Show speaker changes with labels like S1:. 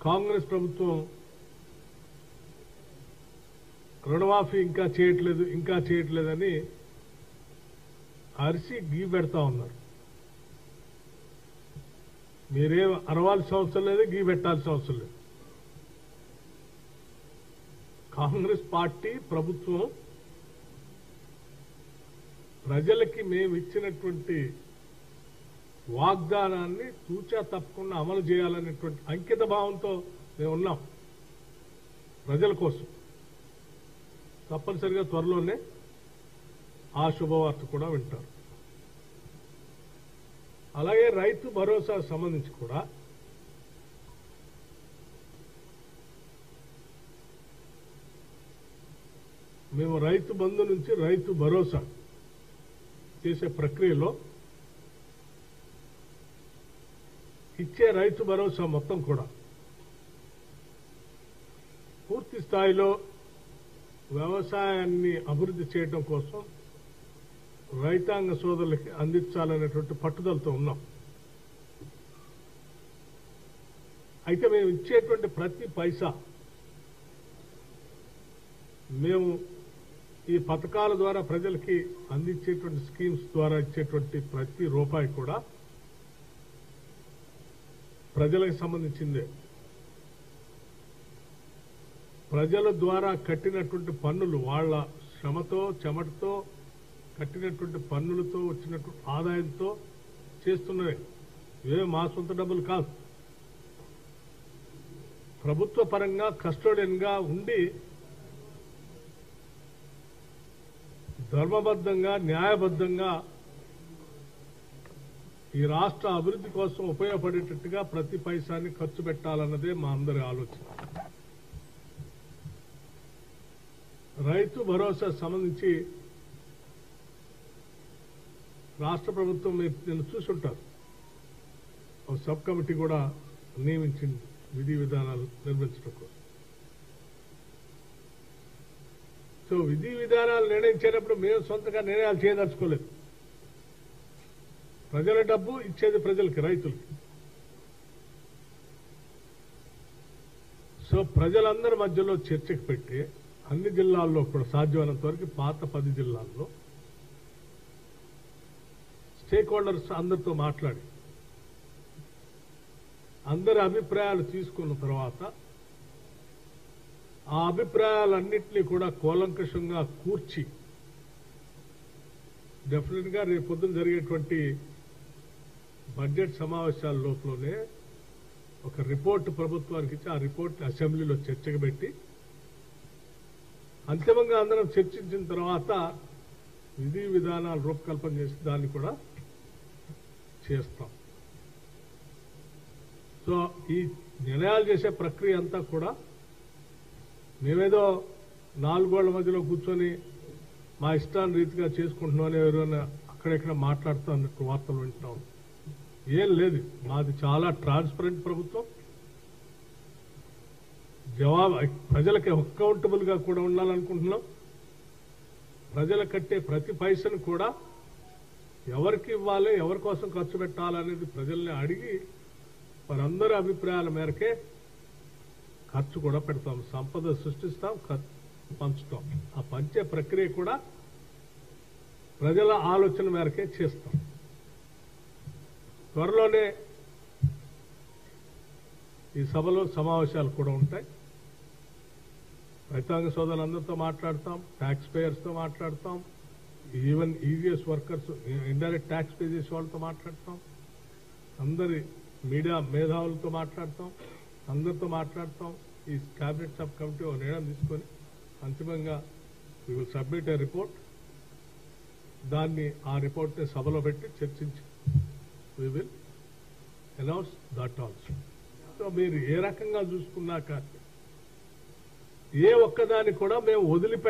S1: కాంగ్రెస్ ప్రభుత్వం రుణమాఫీ ఇంకా చేయట్లేదని అరిసి గీ పెడతా ఉన్నారు. మీరేం అరవాల్సిన అవసరం లేదు, గీ పెట్టాల్సిన అవసరం లేదు. కాంగ్రెస్ పార్టీ ప్రభుత్వం ప్రజలకి మేము ఇచ్చినటువంటి వాగ్దానాన్ని తూచా తప్పకుండా అమలు చేయాలనేటువంటి అంకిత భావంతో మేము ఉన్నాం ప్రజల కోసం. తప్పనిసరిగా త్వరలోనే ఆ శుభవార్త కూడా వింటారు. అలాగే రైతు భరోసా సంబంధించి కూడా మేము రైతు బంధు నుంచి రైతు భరోసా చేసే ప్రక్రియలో ఇచ్చే రైతు భరోసా మొత్తం కూడా పూర్తి స్థాయిలో వ్యవసాయాన్ని అభివృద్ధి చేయడం కోసం రైతాంగ సోదరులకి అందించాలనేటువంటి పట్టుదలతో ఉన్నాం. అయితే మేము ఇచ్చేటువంటి ప్రతి పైసా మేము ఈ పథకాల ద్వారా ప్రజలకి అందించేటువంటి స్కీమ్స్ ద్వారా ఇచ్చేటువంటి ప్రతి రూపాయి కూడా ప్రజలకు సంబంధించిందే. ప్రజల ద్వారా కట్టినటువంటి పన్నులు, వాళ్ల శ్రమతో చెమటతో కట్టినటువంటి పన్నులతో వచ్చినటువంటి ఆదాయంతో చేస్తున్నవే, ఇవే మా సొంత డబ్బులు కాదు. ప్రభుత్వ పరంగా కస్టోడియన్ గా ఉండి ధర్మబద్ధంగా న్యాయబద్ధంగా ఈ రాష్ట్ర అభివృద్ధి కోసం ఉపయోగపడేటట్టుగా ప్రతి పైసాన్ని ఖర్చు పెట్టాలన్నదే మా అందరి ఆలోచన. రైతు భరోసా సంబంధించి రాష్ట్ర ప్రభుత్వం నేను చూసుంటారు, ఒక సబ్ కమిటీ కూడా నియమించింది విధి విధానాలు నిర్మించడం కోసం. సో విధి విధానాలు నిర్ణయించేటప్పుడు మేము సొంతంగా నిర్ణయాలు చేయదలుచుకోలేదు. ప్రజల డబ్బు ఇచ్చేది ప్రజలకి, రైతులకి. సో ప్రజలందరి మధ్యలో చర్చకు పెట్టి అన్ని జిల్లాల్లో కూడా సాధ్యమైనంత వరకు పాత 10 జిల్లాల్లో స్టేక్ హోల్డర్స్ అందరితో మాట్లాడి అందరి అభిప్రాయాలు తీసుకున్న తర్వాత ఆ అభిప్రాయాలన్నింటినీ కూడా కూలంకషంగా కూర్చి డెఫినెట్ గా రేపు పొద్దున జరిగేటువంటి బడ్జెట్ సమావేశాల లోపలనే ఒక రిపోర్ట్ ప్రభుత్వానికి ఇచ్చి ఆ రిపోర్ట్ అసెంబ్లీలో చర్చకు పెట్టి అంతిమంగా అందరం చర్చించిన తర్వాత విధి విధానాలు రూపకల్పన చేసి దాన్ని కూడా చేస్తాం. సో ఈ నిర్ణయాలు చేసే ప్రక్రియ అంతా కూడా మేమేదో 4 గోళ్ల మధ్యలో కూర్చొని మా ఇష్టాన్ని రీతిగా చేసుకుంటున్నామని ఎవరైనా అక్కడెక్కడ మాట్లాడుతూ అన్నట్టు వార్తలు వింటాం. ఏం లేదు, మాది చాలా ట్రాన్స్పరెంట్ ప్రభుత్వం. ప్రజలకి అకౌంటబుల్ గా కూడా ఉండాలనుకుంటున్నాం. ప్రజలు కట్టే ప్రతి పైసను కూడా ఎవరికి ఇవ్వాలి, ఎవరి కోసం ఖర్చు పెట్టాలనేది ప్రజల్ని అడిగి వారందరి అభిప్రాయాల మేరకే ఖర్చు కూడా పెడతాం. సంపద సృష్టిస్తాం, పంచుతాం. ఆ పంచే ప్రక్రియ కూడా ప్రజల ఆలోచన మేరకే చేస్తాం. త్వరలోనే ఈ సభలో సమావేశాలు కూడా ఉంటాయి. రైతాంగ సోదరులందరితో మాట్లాడతాం, ట్యాక్స్ పేయర్స్తో మాట్లాడతాం, even EVS workers, indirect tax pay చేసే వాళ్ళతో మాట్లాడతాం, అందరి మీడియా మేధావులతో మాట్లాడతాం, అందరితో మాట్లాడతాం. ఈ క్యాబినెట్ సబ్ కమిటీ ఒక నిర్ణయం తీసుకొని అంతిమంగా we will submit A report. దాన్ని ఆ రిపోర్ట్ని సభలో పెట్టి చర్చించి we will announce that also. So మీరు ఏ రకంగా చూసుకున్నా కానీ ఏ ఒక్కదాన్ని కూడా మేము వదిలిపెట్టాలి